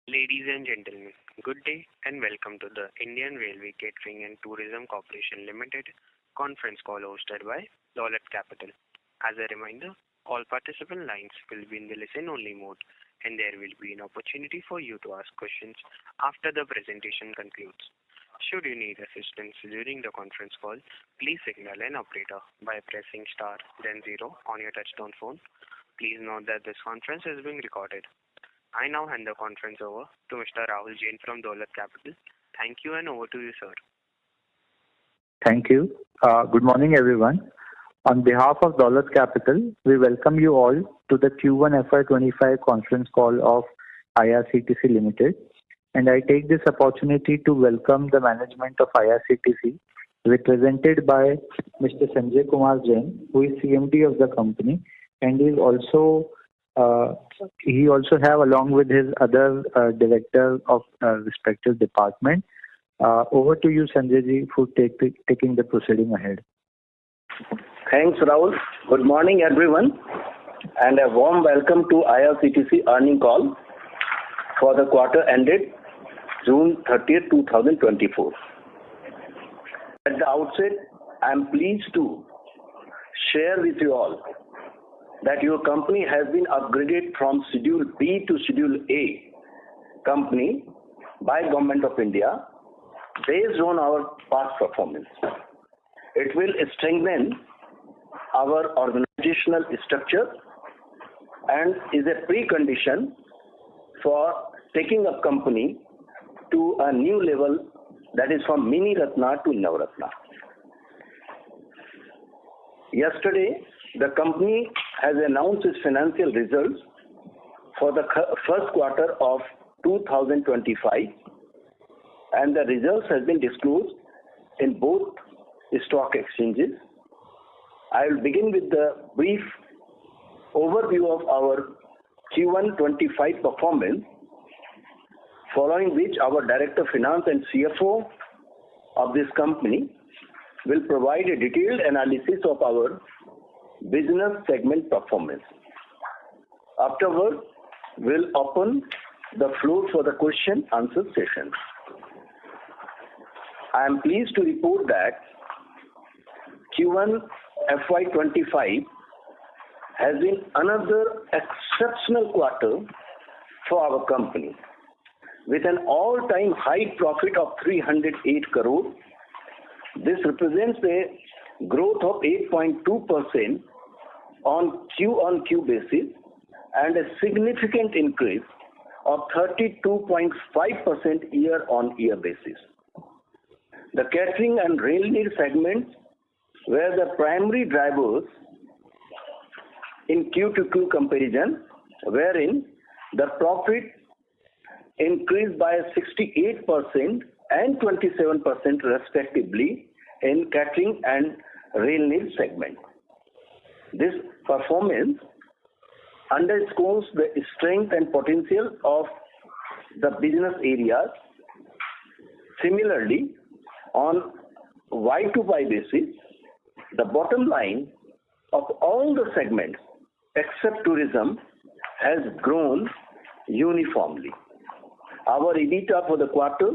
Ladies and gentlemen, good day and welcome to the Indian Railway Catering and Tourism Corporation Limited conference call hosted by Dolat Capital. As a reminder, all participant lines will be in the listen-only mode and there will be an opportunity for you to ask questions after the presentation concludes. Should you need assistance during the conference call, please signal an operator by pressing star then 0 on your touchtone phone. Please note that this conference is being recorded. I now hand the conference over to Mr. Rahul Jain from Dolat Capital. Thank you and over to you, sir. Thank you. Good morning, everyone. On behalf of Dolat Capital, we welcome you all to the Q1 FY25 conference call of IRCTC Limited. And I take this opportunity to welcome the management of IRCTC, represented by Mr. Sanjay Kumar Jain, who is CMD of the company, and is also he also have along with his other director of respective department. Over to you, Sanjay ji, for taking the proceeding ahead. Thanks, Rahul. Good morning, everyone, and a warm welcome to IRCTC earning call for the quarter ended June 30th, 2024. At the outset, I am pleased to share with you all that your company has been upgraded from Schedule B to Schedule A company by Government of India based on our past performance. It will strengthen our organizational structure and is a precondition for taking a company to a new level, that is from Mini Ratna to Navratna. Yesterday, the company has announced its financial results for the first quarter of 2025, and the results have been disclosed in both stock exchanges. I will begin with the brief overview of our Q1 25 performance, following which our Director of Finance and CFO of this company will provide a detailed analysis of our business segment performance. Afterwards, we'll open the floor for the question-answer session. I am pleased to report that Q1 FY25 has been another exceptional quarter for our company, with an all-time high profit of 308 crore. This represents a growth of 8.2% on Q-on-Q basis and a significant increase of 32.5% year-on-year basis. The catering and rail neer segments were the primary drivers in Q-to-Q comparison, wherein the profit increased by 68% and 27% respectively in catering and rail neer segment. This performance underscores the strength and potential of the business areas. Similarly, on Y-to-Y basis, the bottom line of all the segments except tourism has grown uniformly. Our EBITDA for the quarter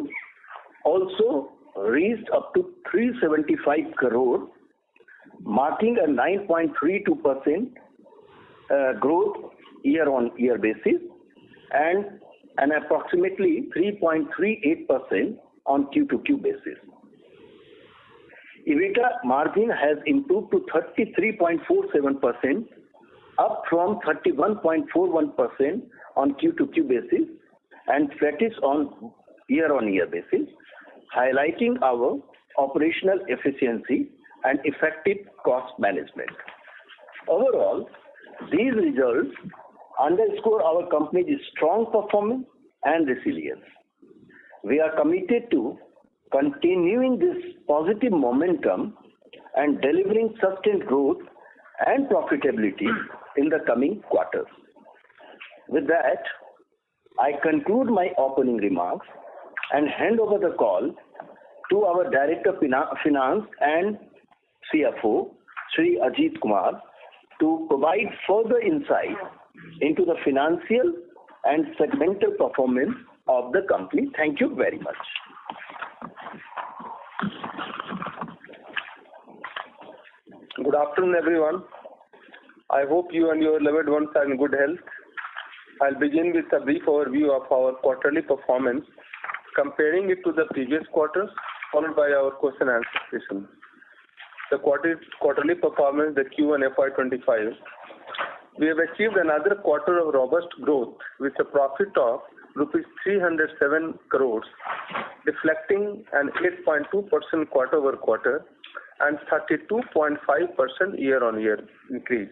also reached up to 375 crore, marking a 9.32% growth year-on-year basis and an approximately 3.38% on Q-to-Q basis. EBITDA margin has improved to 33.47%, up from 31.41% on Q-to-Q basis and flattish on year-on-year basis, highlighting our operational efficiency and effective cost management. Overall, these results underscore our company's strong performance and resilience. We are committed to continuing this positive momentum and delivering sustained growth and profitability in the coming quarters. With that, I conclude my opening remarks and hand over the call to our Director of Finance and CFO, Shri Ajit Kumar, to provide further insight into the financial and segmental performance of the company. Thank you very much. Good afternoon, everyone. I hope you and your loved ones are in good health. I'll begin with a brief overview of our quarterly performance, comparing it to the previous quarter, followed by our question and answer session. The quarterly performance, the Q1 FY25, we have achieved another quarter of robust growth with a profit of rupees 307 crores, reflecting an 8.2% quarter-over-quarter and 32.5% year-on-year increase.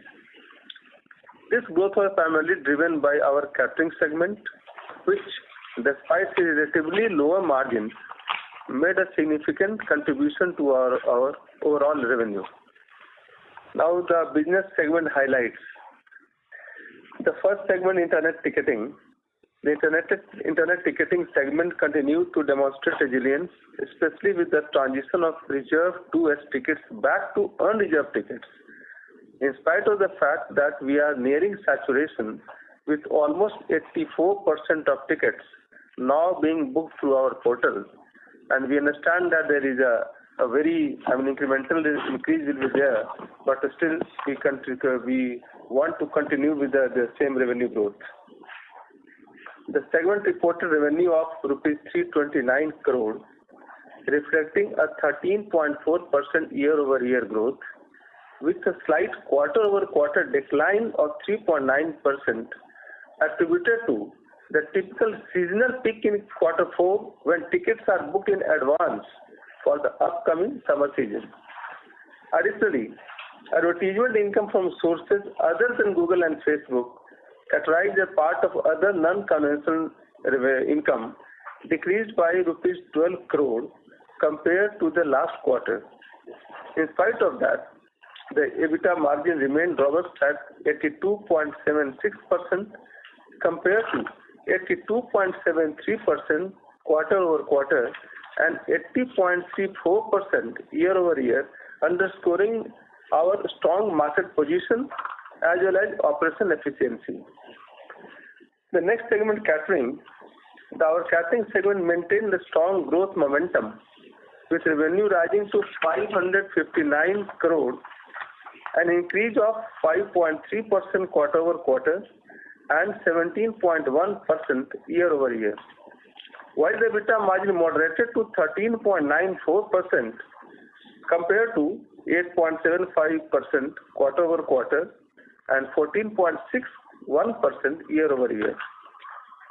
This growth was primarily driven by our catering segment, which, despite a relatively lower margin, made a significant contribution to our overall revenue. Now the business segment highlights. The first segment, internet ticketing. The internet ticketing segment continued to demonstrate resilience, especially with the transition of reserved 2S tickets back to unreserved tickets. In spite of the fact that we are nearing saturation with almost 84% of tickets now being booked through our portal, and we understand that there is a very incremental increase will be there, but still we want to continue with the same revenue growth. The segment reported revenue of rupees 329 crore, reflecting a 13.4% year-over-year growth, with a slight quarter-over-quarter decline of 3.9% attributed to the typical seasonal peak in quarter 4 when tickets are booked in advance for the upcoming summer season. Additionally, advertisement income from sources other than Google and Facebook, categorized as part of other non-conventional income, decreased by rupees 12 crore compared to the last quarter. In spite of that, the EBITDA margin remained robust at 82.76% compared to 82.73% quarter-over-quarter and 80.34% year-over-year, underscoring our strong market position as well as operational efficiency. The next segment, catering. Our catering segment maintained a strong growth momentum, with revenue rising to 559 crore, an increase of 5.3% quarter-over-quarter and 17.1% year-over-year. While the EBITDA margin moderated to 13.94% compared to 8.75% quarter-over-quarter and 14.61% year-over-year.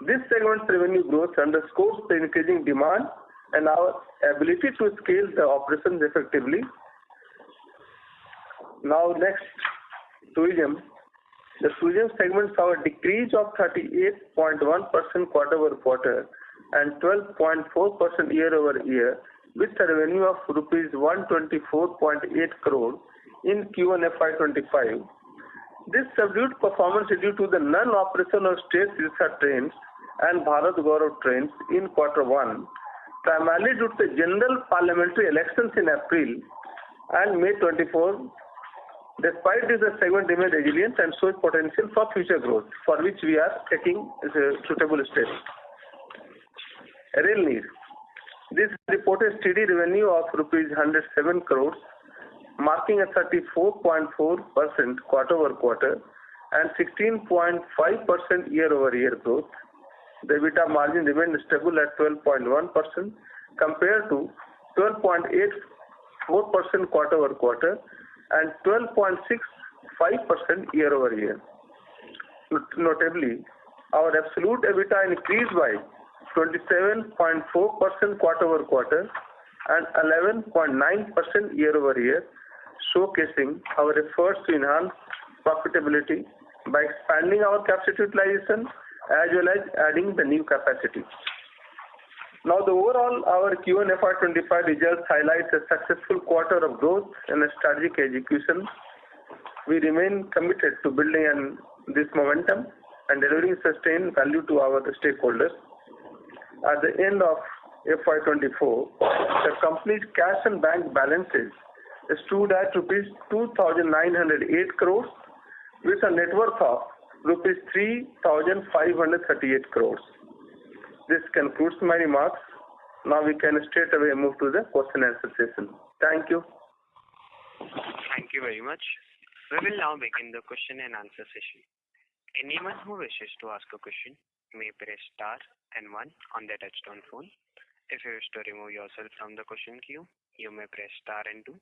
This segment's revenue growth underscores the increasing demand and our ability to scale the operations effectively. Now next, tourism. The tourism segment saw a decrease of 38.1% quarter-over-quarter and 12.4% year-over-year, with a revenue of rupees 124.8 crore in Q1 FY25. This subdued performance is due to the non-operation of state Silsa trains and Bharat Gaurav trains in quarter 1, primarily due to the general parliamentary elections in April and May 24. Despite this, the segment remains resilient and shows potential for future growth, for which we are taking suitable steps. Rail Neer. This reported steady revenue of rupees 107 crores, marking a 34.4% quarter-over-quarter and 16.5% year-over-year growth. The EBITDA margin remained stable at 12.1% compared to 12.84% quarter-over-quarter and 12.65% year-over-year. Notably, our absolute EBITDA increased by 27.4% quarter-over-quarter and 11.9% year-over-year, showcasing our efforts to enhance profitability by expanding our capacity utilization as well as adding the new capacity. Now, the overall our Q1 FY25 results highlight a successful quarter of growth and a strategic execution. We remain committed to building this momentum and delivering sustained value to our stakeholders. At the end of FY24, the company's cash and bank balances stood at rupees 2,908 crores with a net worth of rupees 3,538 crores. This concludes my remarks. Now we can straight away move to the question and answer session. Thank you. Thank you very much. We will now begin the question and answer session. Anyone who wishes to ask a question may press star and 1 on their touchtone phone. If you wish to remove yourself from the question queue, you may press star and 2.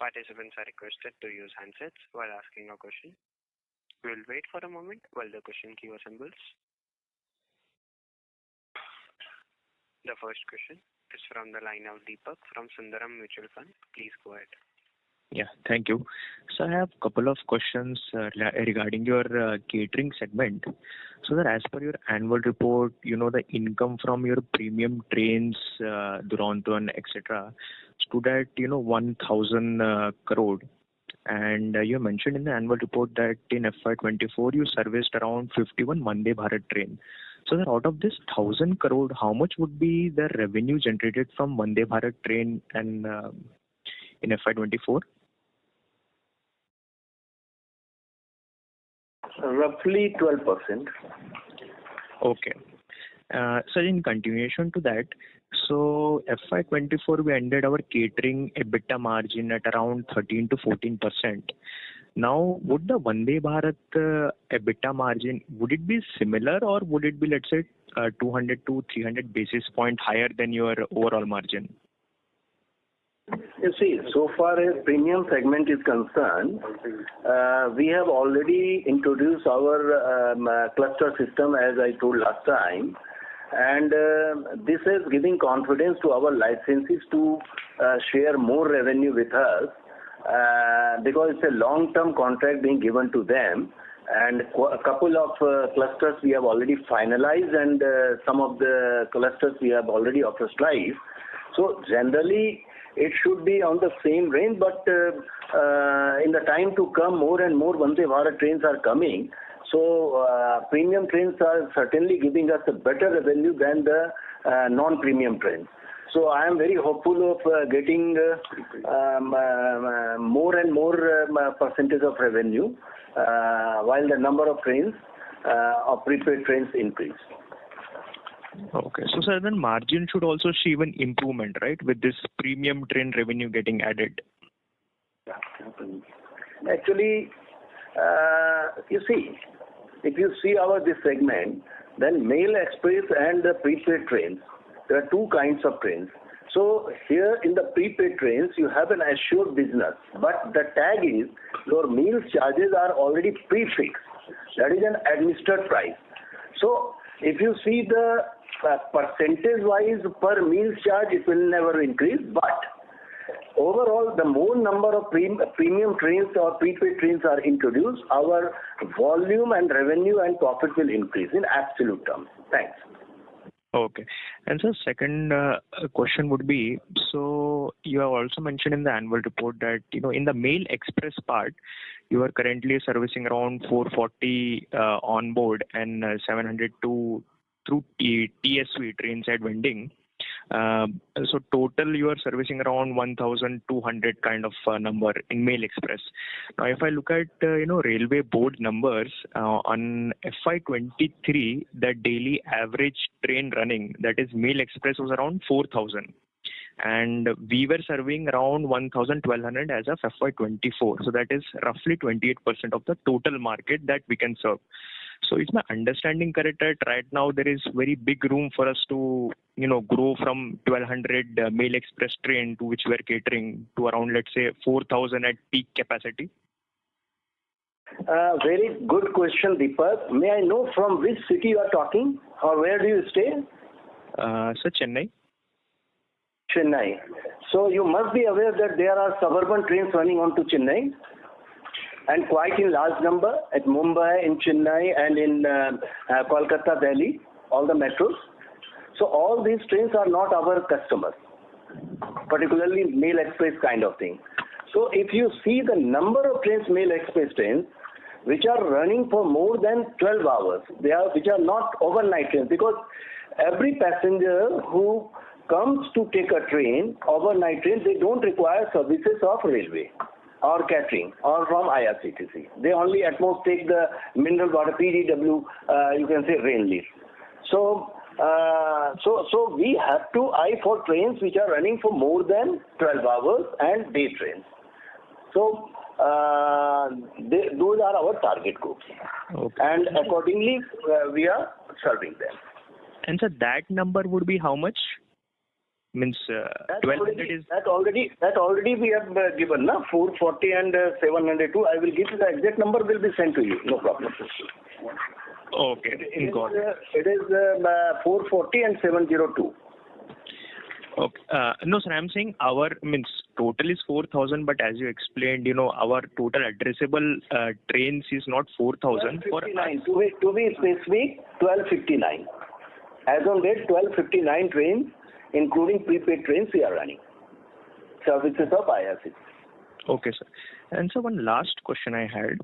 Participants are requested to use handsets while asking a question. We will wait for a moment while the question queue assembles. The first question is from the line of Deepak from Sundaram Mutual Fund. Please go ahead. Yeah, thank you. So I have a couple of questions regarding your catering segment. So that as per your annual report, the income from your premium trains, Duronto and etc. stood at 1,000 crore. And you mentioned in the annual report that in FY24 you serviced around 51 Vande Bharat train. So that out of this 1,000 crore, how much would be the revenue generated from Vande Bharat train and in FY24? Roughly 12%. Okay. So in continuation to that, so FY24 we ended our catering EBITDA margin at around 13 to 14%. Now, would the Vande Bharat EBITDA margin, would it be similar or would it be, let's say, 200 to 300 basis point higher than your overall margin? You see, so far as premium segment is concerned, we have already introduced our cluster system as I told last time, and this is giving confidence to our licensees to share more revenue with us because it's a long-term contract being given to them, and a couple of clusters we have already finalized, and some of the clusters we have already offered live. So generally it should be on the same range, but in the time to come, more and more Vande Bharat trains are coming. So premium trains are certainly giving us a better revenue than the non-premium trains. So I am very hopeful of getting more and more percentage of revenue while the number of trains of prepaid trains increase. Okay. So, sir, then margin should also see an improvement, right, with this premium train revenue getting added? Actually, you see, if you see this segment, then Mail Express and the prepaid trains, there are two kinds of trains. So here in the prepaid trains, you have an assured business, but the tag is your meals charges are already prefixed. That is an administered price. So if you see the percentage-wise per meal charge, it will never increase, but overall, the more number of premium trains or prepaid trains are introduced, our volume and revenue and profit will increase in absolute terms. Thanks. Okay. And so second question would be, so you have also mentioned in the annual report that, in the Mail Express part, you are currently servicing around 440 on board and 702 through TSV, train side vending. So total you are servicing around 1,200 kind of number in Mail Express. Now if I look at railway board numbers on FY23, the daily average train running, that is Mail Express, was around 4,000. And we were serving around 1,1200 as of FY24. So that is roughly 28% of the total market that we can serve. So is my understanding correct that right now there is very big room for us to, grow from 1,200 Mail Express train to which we are catering to around, let's say, 4,000 at peak capacity? Very good question, Deepak. May I know from which city you are talking or where do you stay? Sir, Chennai. Chennai. So you must be aware that there are suburban trains running on to Chennai, and quite in large number at Mumbai, in Chennai, and in Kolkata, Delhi, all the metros. So all these trains are not our customers, particularly Mail Express kind of thing. So if you see the number of trains, Mail Express trains, which are running for more than 12 hours, which are not overnight trains, because every passenger who comes to take a train, overnight train, they don't require services of railway or catering or from IRCTC. They only at most take the mineral water, PDW, you can say rain leaf. So So we have to eye for trains which are running for more than 12 hours and day trains. So those are our target groups. Okay. And accordingly, we are serving them. And so that number would be how much? Means 1200 is... That already we have given, na? 440 and 702. I will give you the exact number, will be sent to you. No problem. Okay, got it. It is 440 and 702. Okay. No, sir, I'm saying our total is 4,000, but as you explained, our total addressable trains is not 4,000. To be specific, 1259. As on date, 1259 trains, including prepaid trains, we are running. Services of IRCTC. Okay, sir. And so one last question I had.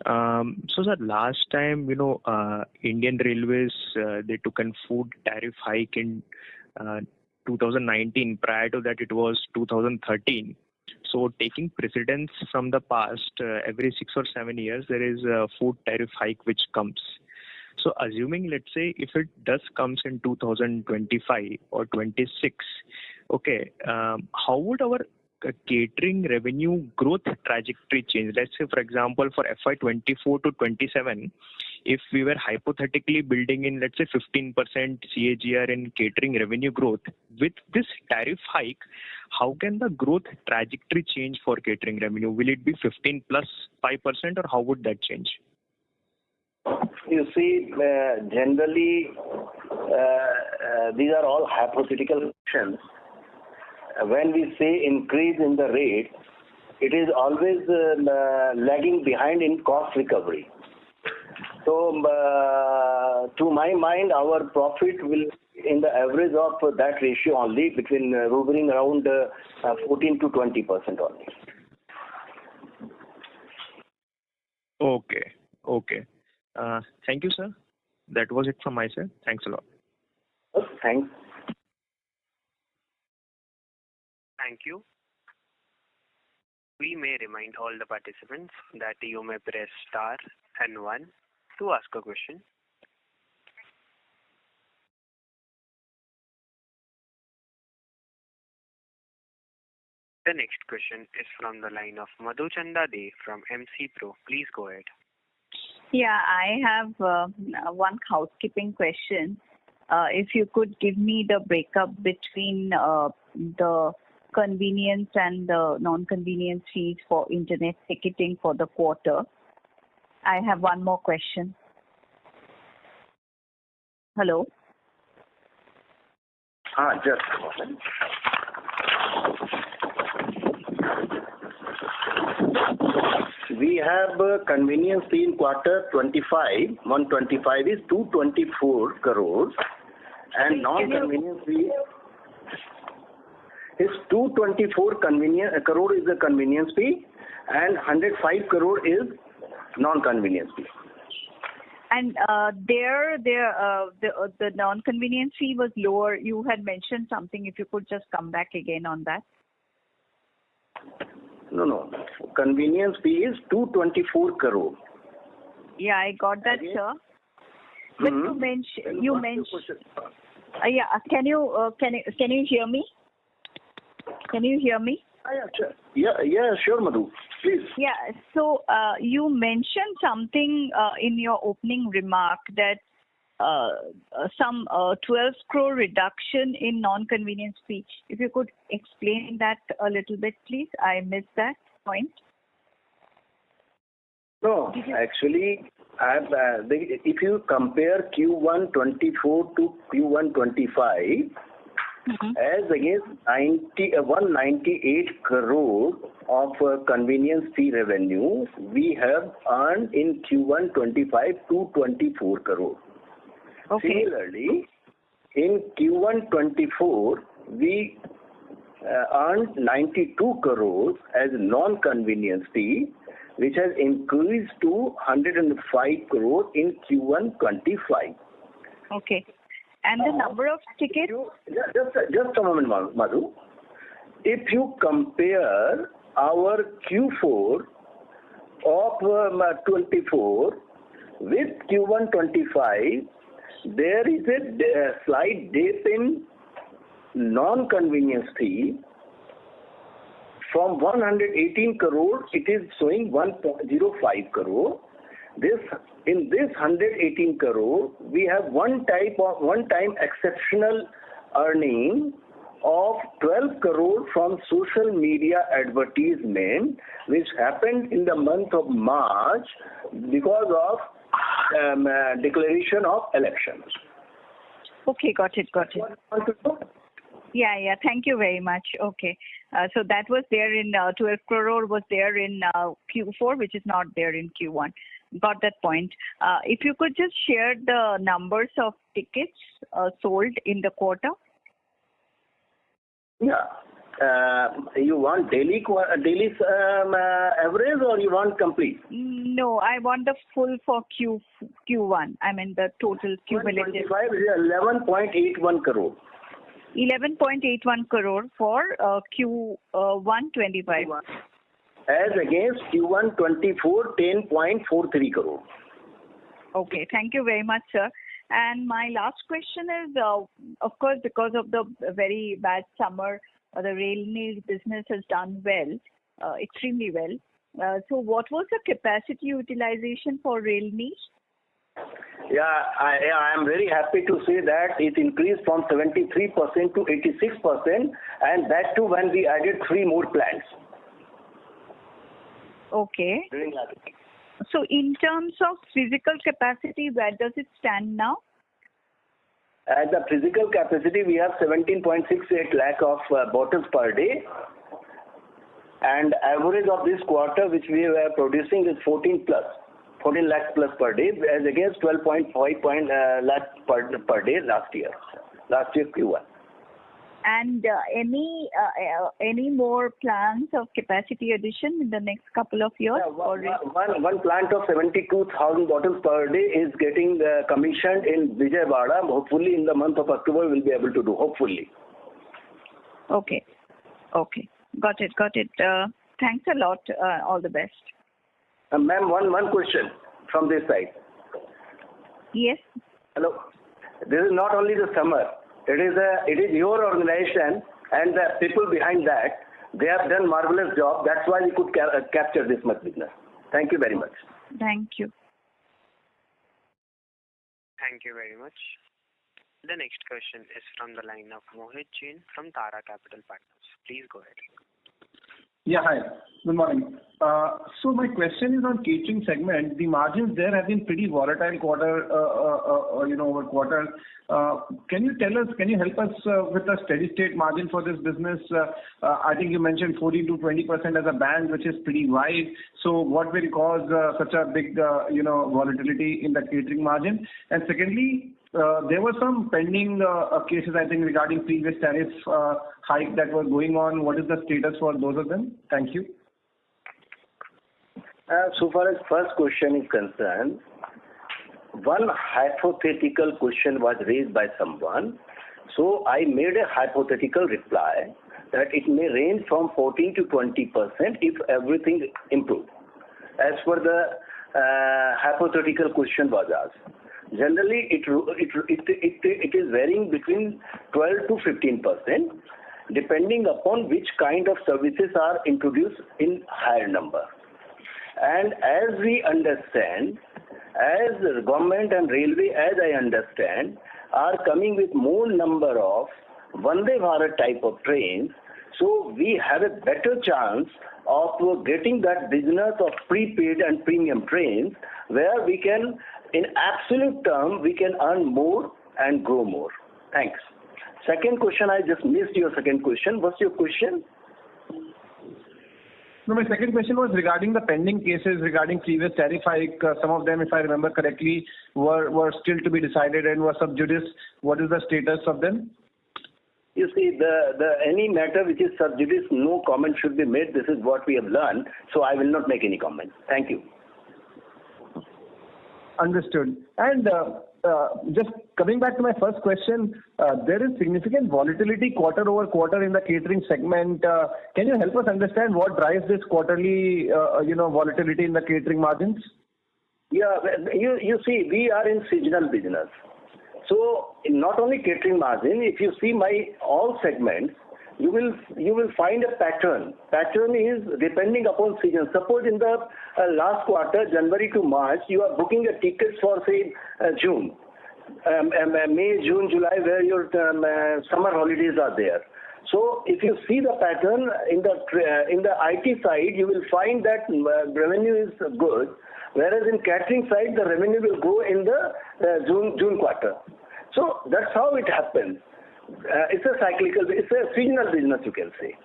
So, sir, last time, Indian Railways, they took a food tariff hike in 2019. Prior to that, it was 2013. So, taking precedence from the past, every 6 or 7 years, there is a food tariff hike which comes. So, assuming, let's say, if it does comes in 2025 or 26, okay, how would our catering revenue growth trajectory change? Let's say, for example, for FY24 to 27, if we were hypothetically building in, let's say, 15% CAGR in catering revenue growth, with this tariff hike, how can the growth trajectory change for catering revenue? Will it be 15 plus 5%, or how would that change? You see, generally, these are all hypothetical questions. When we say increase in the rate, it is always lagging behind in cost recovery. So, to my mind, our profit will in the average of that ratio only, between hovering around 14 to 20% only. Okay. Thank you, sir. That was it from my side. Thanks a lot. Thanks. Thank you. We may remind all the participants that you may press star and 1 to ask a question. The next question is from the line of Madhuchanda De from MC Pro. Please go ahead. Yeah, I have one housekeeping question. If you could give me the breakup between the convenience and the non-convenience fees for internet ticketing for the quarter. I have one more question. Hello? Just a moment. We have convenience fee in quarter 25. 125 is 224 crores. And non-convenience fee is 224 crore is the convenience fee, and 105 crore is non-convenience fee. And the non-convenience fee was lower. You had mentioned something. If you could just come back again on that. No. Convenience fee is 224 crore. Yeah, I got that, sir. But you mentioned. Yeah. Can you hear me? Can you hear me? Yeah, sure, Madhu. Please. Yeah. So you mentioned something in your opening remark that some 12 crore reduction in non-convenience fee. If you could explain that a little bit, please. I missed that point. No, actually, if you compare Q1 24 to Q1 25, as against 198 crore of convenience fee revenue, we have earned in Q1 25 224 crore. Okay. Similarly, in Q1 24, we earned 92 crores as non-convenience fee, which has increased to 105 crore in Q1 25. Okay. And the number of tickets? Just a moment, Madhu. If you compare our Q4 of 24 with Q1 25, there is a slight dip in non-convenience fee. From 118 crore, it is showing 1.05 crore. In this 118 crore, we have one-time exceptional earning of 12 crore from social media advertisement, which happened in the month of March because of declaration of elections. Okay, got it. Yeah. Thank you very much. Okay. So that was there in 12 crore was there in Q4, which is not there in Q1. Got that point. If you could just share the numbers of tickets sold in the quarter. Yeah. You want daily average or you want complete? No, I want the full for Q1. I mean the total cumulative. 25 is 11.81 crore. 11.81 crore for Q1 25. As against Q1 24, 10.43 crore. Okay, thank you very much, sir. And my last question is, of course, because of the very bad summer, the Rail Neer business has done well, extremely well. So what was the capacity utilization for Rail Neer? Yeah, I am very happy to say that it increased from 73% to 86%, and that too when we added 3 more plants. Okay. So in terms of physical capacity, where does it stand now? At the physical capacity, we have 17.68 lakh of bottles per day, and average of this quarter, which we were producing, is 14 lakhs plus per day, as against 12.5 lakhs per day last year Q1. And any more plans of capacity addition in the next couple of years? Yeah, one plant of 72,000 bottles per day is getting commissioned in Vijayawada. Hopefully in the month of October we'll be able to do, hopefully. Okay. Got it. Thanks a lot. All the best. Ma'am, one question from this side. Yes. Hello. This is not only the summer. It is your organization and the people behind that. They have done marvelous job. That's why we could capture this much business. Thank you very much. Thank you. Thank you very much. The next question is from the line of Mohit Jain from Tara Capital Partners. Please go ahead. Yeah, hi. Good morning. So my question is on catering segment. The margins there have been pretty volatile quarter over quarter. Can you help us with a steady state margin for this business? I think you mentioned 14 to 20% as a band, which is pretty wide. So what will cause such a big volatility in the catering margin? And secondly, there were some pending cases, I think, regarding previous tariff hike that were going on. What is the status for those of them? Thank you. So far as first question is concerned, one hypothetical question was raised by someone. So I made a hypothetical reply that it may range from 14 to 20% if everything improves. As per the hypothetical question was asked. Generally, it is varying between 12 to 15%, depending upon which kind of services are introduced in higher number. And as we understand, as the government and railway, as I understand, are coming with more number of Vande Bharat type of trains, so we have a better chance of getting that business of prepaid and premium trains, where we can, in absolute term, we can earn more and grow more. Thanks. Second question, I just missed your second question. What's your question? No, my second question was regarding the pending cases regarding previous tariff hike. Some of them, if I remember correctly, were still to be decided and were sub judice. What is the status of them? You see, the any matter which is sub judice, no comment should be made. This is what we have learned. So I will not make any comment. Thank you. Understood. And just coming back to my first question, there is significant volatility quarter over quarter in the catering segment. Can you help us understand what drives this quarterly, volatility in the catering margins? Yeah, you see, we are in seasonal business. So not only catering margin, if you see my all segments, you will find a pattern. Pattern is depending upon season. Suppose in the last quarter, January to March, you are booking a ticket for say June, May, June, July, where your summer holidays are there. So if you see the pattern in the IT side, you will find that revenue is good, whereas in catering side, the revenue will go in the June quarter. So that's how it happens. It's a cyclical, it's a seasonal business, you can say.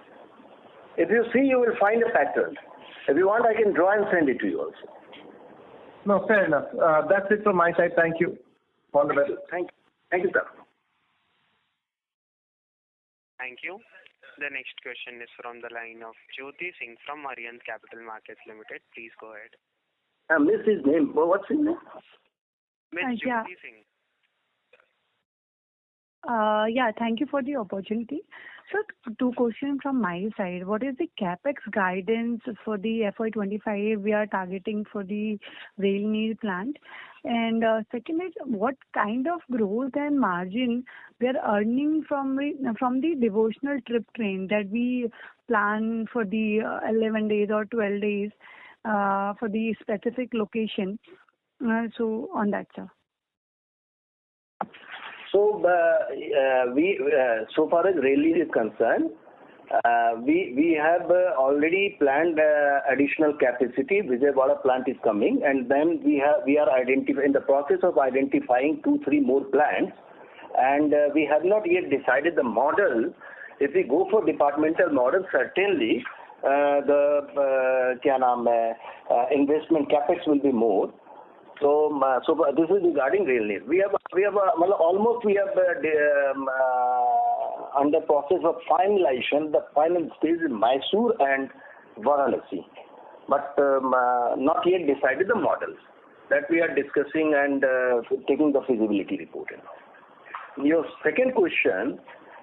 If you see, you will find a pattern. If you want, I can draw and send it to you also. No, fair enough. That's it from my side. Thank you. All the best. Thank you, sir. Thank you. The next question is from the line of Jyoti Singh from Arihant Capital Markets Limited. Please go ahead. I missed his name. What's his name? Ms. Yeah. Jyoti Singh. Yeah, thank you for the opportunity. So, two questions from my side. What is the capex guidance for the FY25 we are targeting for the rail meal plant? And second is, what kind of growth and margin we are earning from the devotional trip train that we plan for the 11 days or 12 days for the specific location? So, on that, sir. So, so far as rail is concerned, we have already planned additional capacity. Vijayawada plant is coming, and then we are in the process of identifying 2-3 more plants, and we have not yet decided the model. If we go for departmental model, certainly the investment capex will be more. So this is regarding rail need. We have under process of finalization. The final stage in Mysore and Varanasi, but not yet decided the models that we are discussing and taking the feasibility report. Your second question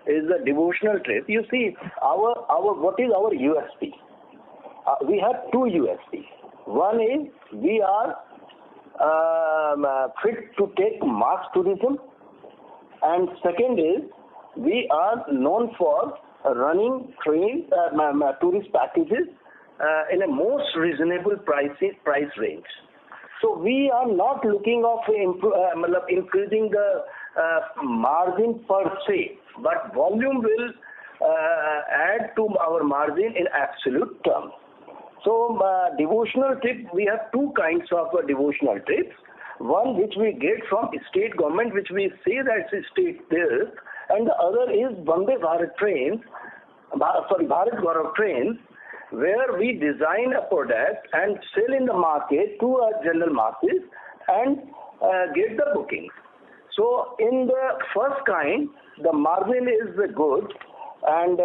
is the devotional trip. You see, what is our USP? We have two USP. One is we are fit to take mass tourism, and second is we are known for running train tourist packages in a most reasonable price range. So we are not looking of increasing the margin per se, but volume will add to our margin in absolute terms. So devotional trip, we have two kinds of devotional trips. One which we get from state government, which we say that it's state bill, and the other is Bharat Gaurav trains, where we design a product and sell in the market to a general masses and get the bookings. So in the first kind, the margin is good, and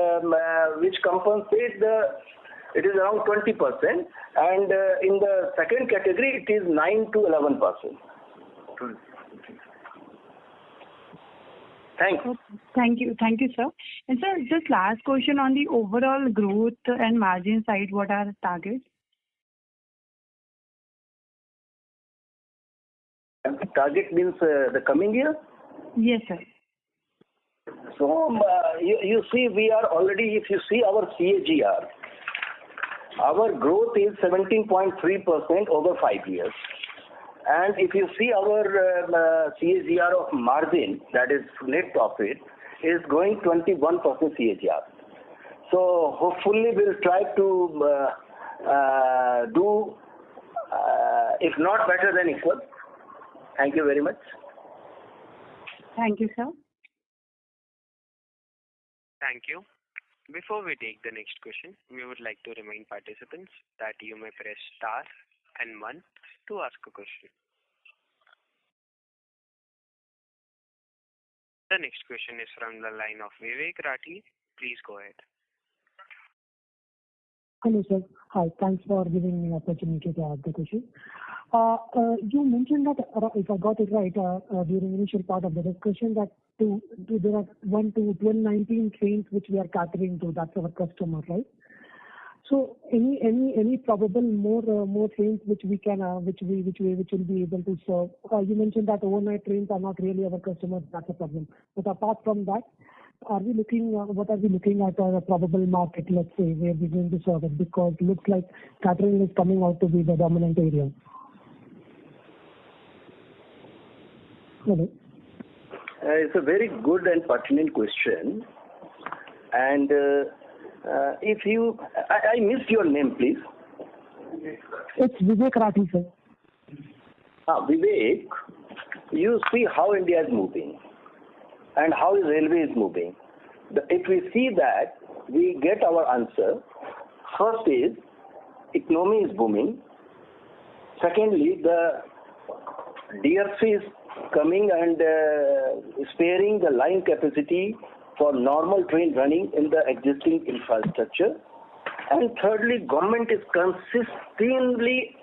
which compensates it is around 20%, and in the second category it is 9 to 11%. Thanks. Thank you, sir. And sir, just last question on the overall growth and margin side. What are the targets? Target means the coming year? Yes, sir. So you see, we are already. If you see our CAGR. Our growth is 17.3% over 5 years. And if you see our CAGR of margin, that is net profit, is going 21% CAGR. So hopefully we'll try to do, if not better than equal. Thank you very much. Thank you, sir. Thank you. Before we take the next question, we would like to remind participants that you may press star and 1 to ask a question. The next question is from the line of Vivek Rathi. Please go ahead. Hello, sir. Hi. Thanks for giving me an opportunity to ask the question. You mentioned that, if I got it right, during the initial part of the discussion, that there are 1 to 1219 trains which we are catering to. That's our customer, right? So any probable more trains which we can which will be able to serve? You mentioned that overnight trains are not really our customers. That's a problem. But apart from that, are we looking what are we looking at a probable market? Let's say where we're going to serve it, because it looks like catering is coming out to be the dominant area. Hello. It's a very good and pertinent question. And if you, I missed your name, please. It's Vivek Rathi, sir. Vivek, you see how India is moving and how the railway is moving. If we see that, we get our answer. First is, economy is booming. Secondly, the DRC is coming and sparing the line capacity for normal train running in the existing infrastructure. And thirdly, government is consistently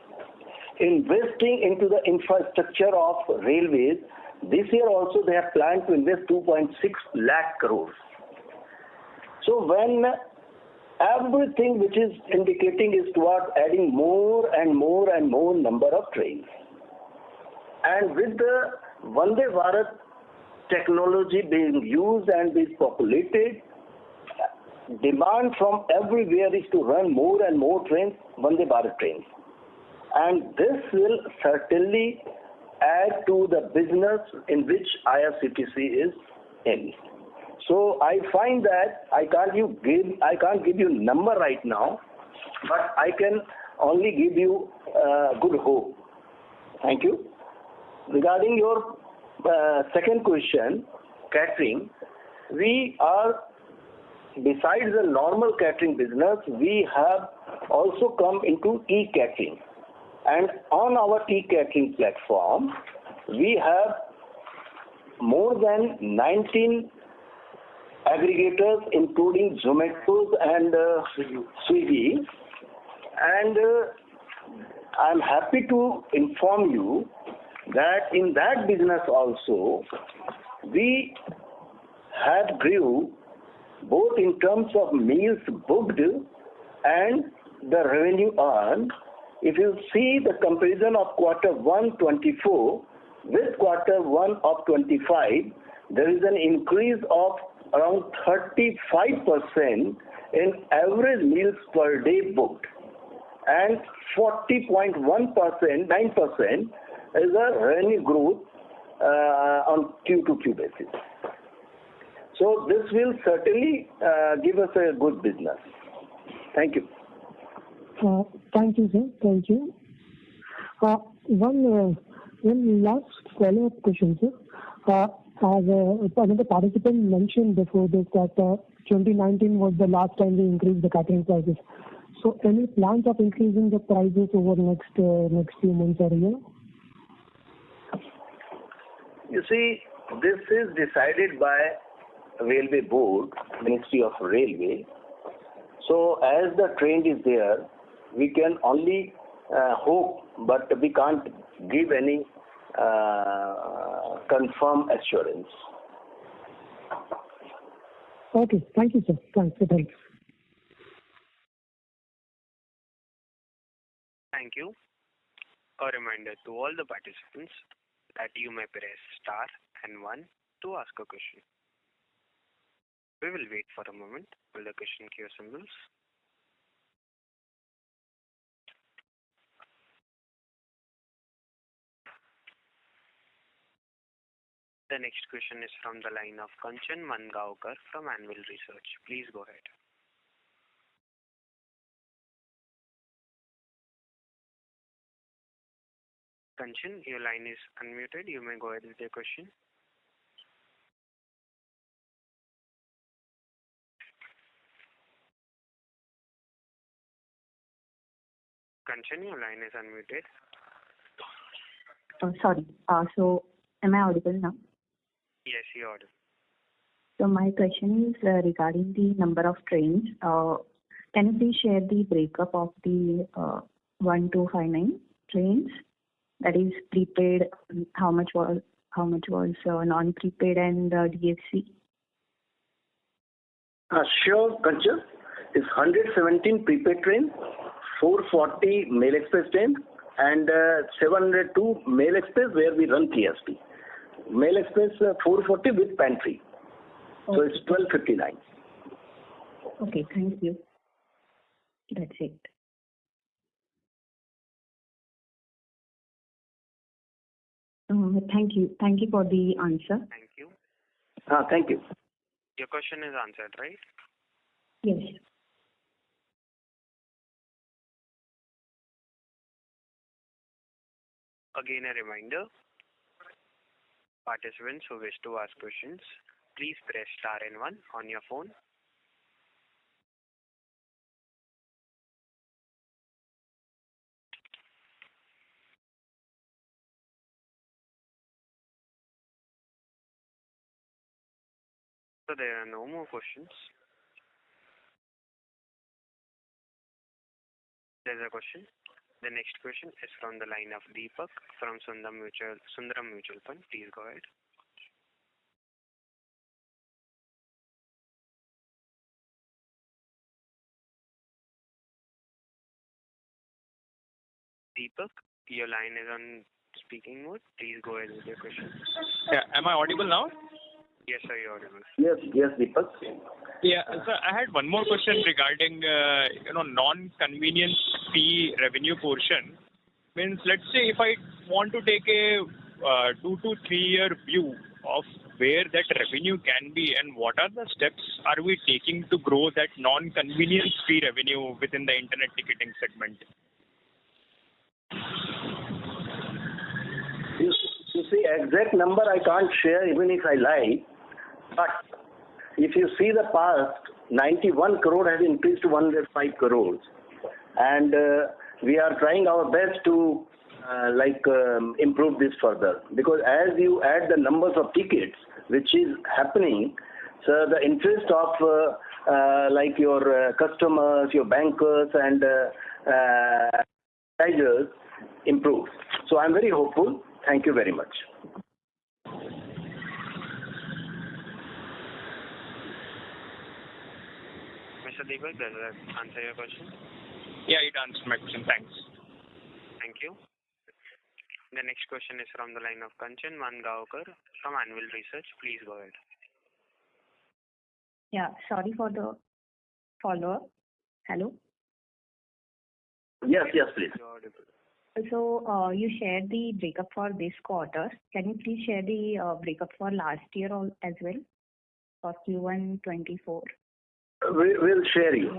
investing into the infrastructure of railways. This year also they have planned to invest 2.6 lakh crores. So when everything which is indicating is towards adding more and more and more number of trains. And with the Vande Bharat technology being used and is populated, demand from everywhere is to run more and more trains, Vande Bharat trains. And this will certainly add to the business in which IRCTC is in. So I find that I can't give you number right now, but I can only give you good hope. Thank you. Regarding your second question, catering, we are, besides the normal catering business, we have also come into e-catering. And on our e-catering platform, we have more than 19 aggregators, including Zomato and Swiggy. And I'm happy to inform you that in that business also, we have grew both in terms of meals booked and the revenue earned. If you see the comparison of Q1 24 with Q1 of 25, there is an increase of around 35% in average meals per day booked, and 40.1%, 9% is a revenue growth on Q2Q basis. So this will certainly give us a good business. Thank you. Thank you, sir. Thank you. One last follow-up question, sir. As another participant mentioned before this that 2019 was the last time we increased the catering prices. So any plans of increasing the prices over next few months or a year? You see, this is decided by Railway Board, Ministry of Railway. So as the trend is there, we can only hope, but we can't give any confirmed assurance. Okay, thank you, sir. Thanks. Thank you. A reminder to all the participants that you may press star and 1 to ask a question. We will wait for a moment while the question queue assembles. The next question is from the line of Kanchan Mangaonkar from Anvil Research. Please go ahead. Kanchan, your line is unmuted. You may go ahead with your question. Kanchan, your line is unmuted. Sorry. So, am I audible now? Yes, you're audible. So, my question is regarding the number of trains. Can you please share the breakup of the 1259 trains? That is prepaid. How much was non-prepaid and DFC? Sure, Kanchan. is 117 prepaid trains, 440 mail express trains, and 702 mail express where we run TSP. Mail express 440 with pantry. So it's 1259. Okay, thank you. That's it. Thank you. Thank you for the answer. Thank you. Thank you. Your question is answered, right? Yes. Again, a reminder, participants who wish to ask questions, please press star and 1 on your phone. So there are no more questions. There's a question. The next question is from the line of Deepak from Sundaram Mutual Fund. Please go ahead. Deepak, your line is on speaking mode. Please go ahead with your question. Yeah, am I audible now? Yes, sir, you're audible. Yes, Deepak. Yeah, sir, I had one more question regarding non-convenience fee revenue portion. Means, let's say if I want to take a 2 to 3 year view of where that revenue can be and what are the steps are we taking to grow that non-convenience fee revenue within the internet ticketing segment? You see, exact number I can't share even if I like, but if you see the past, 91 crore has increased to 105 crores, and we are trying our best to improve this further, because as you add the numbers of tickets, which is happening, so the interest of your customers, your bankers and advertisers improves. So I'm very hopeful. Thank you very much. Mr. Deepak, does that answer your question? Yeah, it answers my question. Thanks. Thank you. The next question is from the line of Kanchan Mangaonkar from Anvil Research. Please go ahead. Yeah, sorry for the follow-up. Hello? Yes, please. You're audible. So you shared the breakup for this quarter. Can you please share the breakup for last year as well, for Q1 24? We'll share you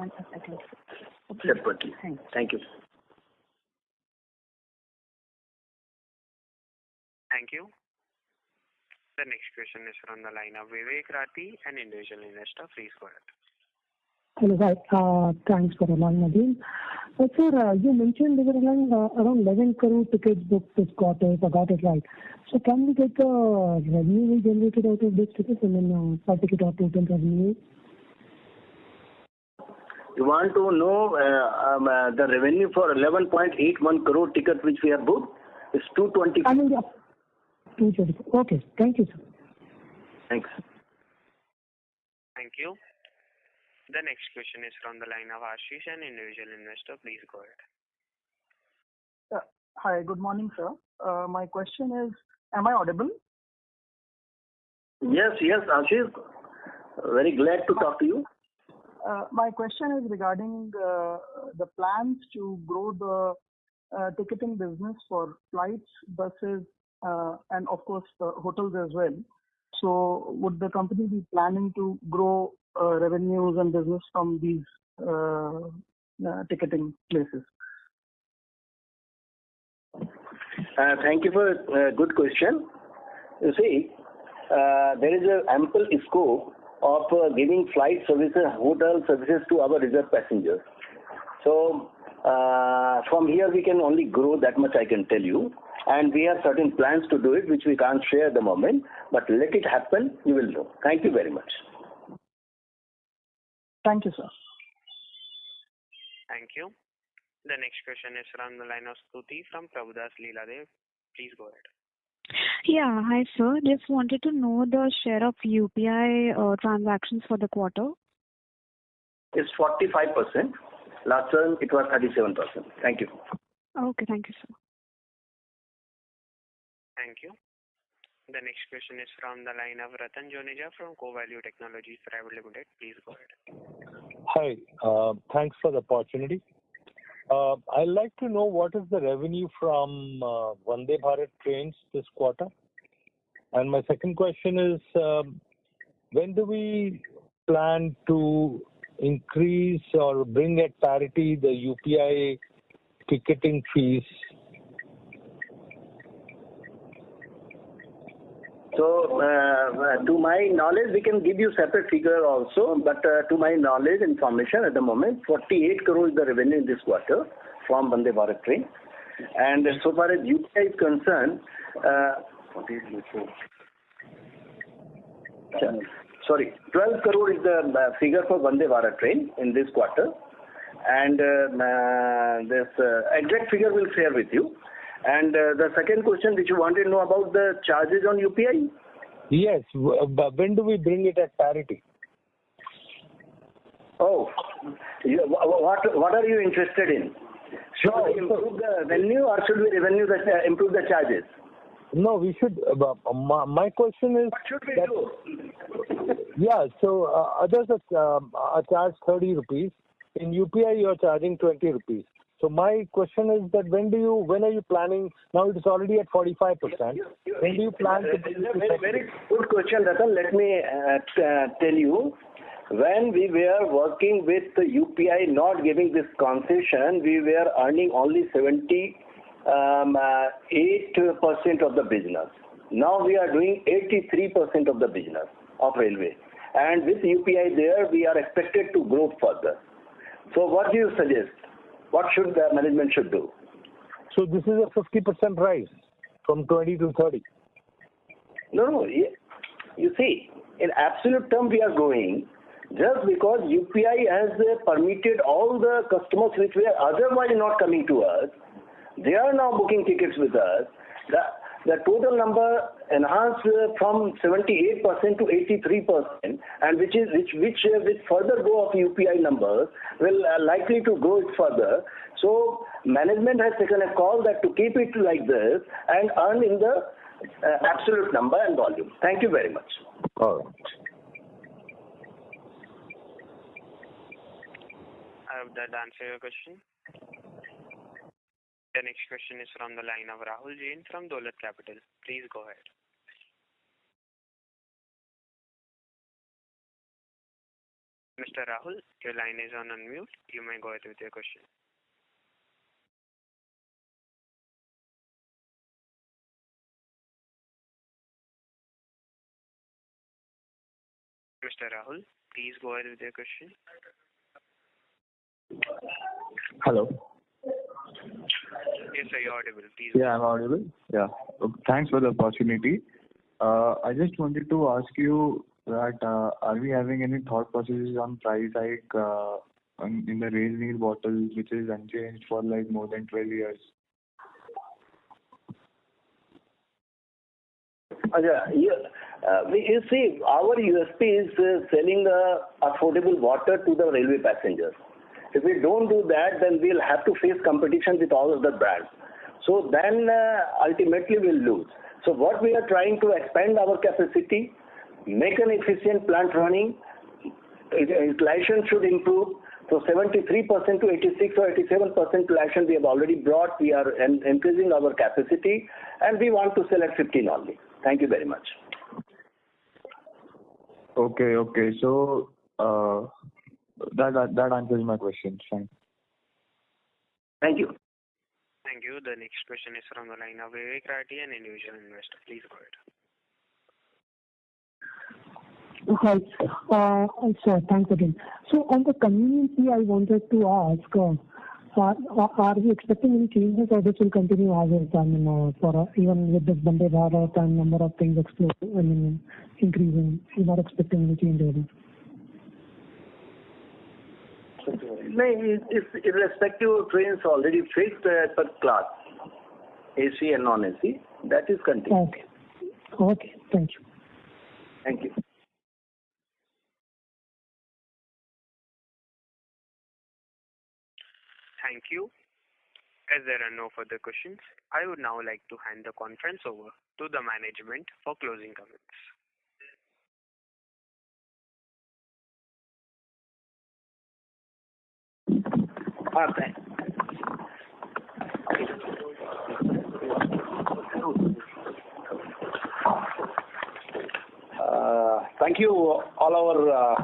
Okay. separately. Thanks. Thank you. Thank you. The next question is from the line of Vivek Rathi, an individual investor. Please go ahead. Hello, hi. Thanks for allowing again. Sir, you mentioned there were around 11 crore tickets booked this quarter, if I got it right. So can we get the revenue we generated out of this tickets and then per ticket or total revenue? You want to know the revenue for 11.81 crore tickets which we have booked? It's 220. 220. Okay, thank you, sir. Thanks. Thank you. The next question is from the line of Ashish, an individual investor. Please go ahead. Hi, good morning, sir. My question is, am I audible? Yes, Ashish. Very glad to talk to you. My question is regarding the plans to grow the ticketing business for flights, buses, and of course hotels as well. So would the company be planning to grow revenues and business from these ticketing places? Thank you for a good question. You see, there is an ample scope of giving flight services, hotel services to our reserved passengers. So from here we can only grow that much, I can tell you. And we have certain plans to do it, which we can't share at the moment. But let it happen, you will know. Thank you very much. Thank you, sir. Thank you. The next question is from the line of Stuti from Prabhudas Leeladev. Please go ahead. Yeah, hi sir. Just wanted to know the share of UPI transactions for the quarter. is 45%. Last term it was 37%. Thank you. Okay, thank you, sir. Thank you. The next question is from the line of Ratan Joneja from CoValue Technologies Private Limited. Please go ahead. Hi, thanks for the opportunity. I'd like to know what is the revenue from Vande Bharat trains this quarter. And my second question is, when do we plan to increase or bring at parity the UPI ticketing fees? So, to my knowledge, we can give you separate figure also, but to my knowledge, information at the moment, 48 crore is the revenue in this quarter from Vande Bharat train. And so far as UPI is concerned, sorry, 12 crore is the figure for Vande Bharat train in this quarter. And this exact figure we'll share with you. And the second question which you wanted to know about the charges on UPI? Yes, when do we bring it at parity? Oh, what are you interested in? Should we improve the revenue or should we improve the charges? No, we should. My question is. What should we do? Yeah, so others are charged 30 rupees. In UPI, you are charging 20 rupees. So my question is that when are you planning? Now it is already at 45%. When do you plan to? Very good question, Ratan. Let me tell you. When we were working with the UPI not giving this concession, we were earning only 78% of the business. Now we are doing 83% of the business of railway. And with UPI there, we are expected to grow further. So what do you suggest? What should the management should do? So this is a 50% rise from 20 to 30. No. You see, in absolute term we are growing just because UPI has permitted all the customers which were otherwise not coming to us. They are now booking tickets with us. The total number enhanced from 78% to 83%, and which with further growth of UPI numbers will likely to grow it further. So management has taken a call that to keep it like this and earn in the absolute number and volume. Thank you very much. All right. I hope that answer your question. The next question is from the line of Rahul Jain from Dolat Capital. Please go ahead. Mr. Rahul, your line is on unmute. You may go ahead with your question. Mr. Rahul, please go ahead with your question. Hello. Yes, sir, you're audible. Please. Yeah, I'm audible. Yeah. Thanks for the opportunity. I just wanted to ask you that are we having any thought processes on price hike in the rail needle bottle, which is unchanged for like more than 12 years? You see, our USP is selling affordable water to the railway passengers. If we don't do that, then we'll have to face competition with all of the brands. So then ultimately we'll lose. So what we are trying to expand our capacity, make an efficient plant running, utilization should improve. So 73% to 86 or 87% utilization we have already brought. We are increasing our capacity and we want to sell at 15 only. Thank you very much. Okay. So that answers my question. Fine. Thank you. Thank you. The next question is from the line of Vivek Rathi, an individual investor. Please go ahead. Hi. Sir, thanks again. So on the convenience fee, I wanted to ask, are we expecting any changes or this will continue as is? For even with this Vande Bharat and number of things increasing, you're not expecting any change really? No, it's irrespective trains already fixed per class, AC and non-AC. That is continued. Okay. Thank you. Thank you. Thank you. As there are no further questions, I would now like to hand the conference over to the management for closing comments. Thank you, all our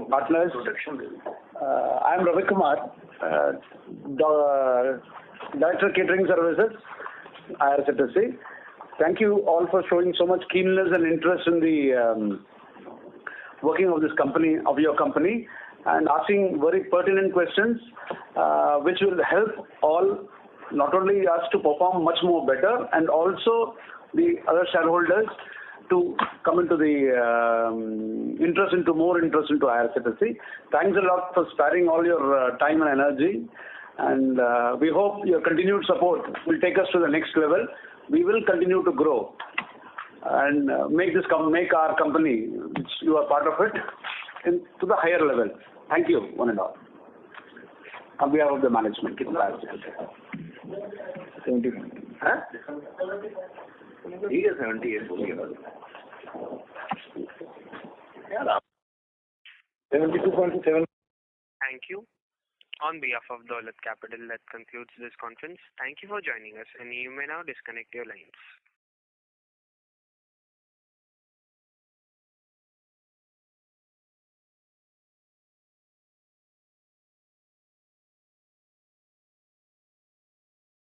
partners. I am Ravi Kumar, Director Catering Services, IRCTC. Thank you all for showing so much keenness and interest in the working of this company, of your company, and asking very pertinent questions, which will help all, not only us to perform much more better, and also the other shareholders to come into the more interest into IRCTC. Thanks a lot for sparing all your time and energy, and we hope your continued support will take us to the next level. We will continue to grow and make our company, which you are part of it, to the higher level. Thank you, one and all. On behalf of the management. 70. Huh? He is 78. 72.7. Thank you. On behalf of Dolat Capital, that concludes this conference. Thank you for joining us, and you may now disconnect your lines.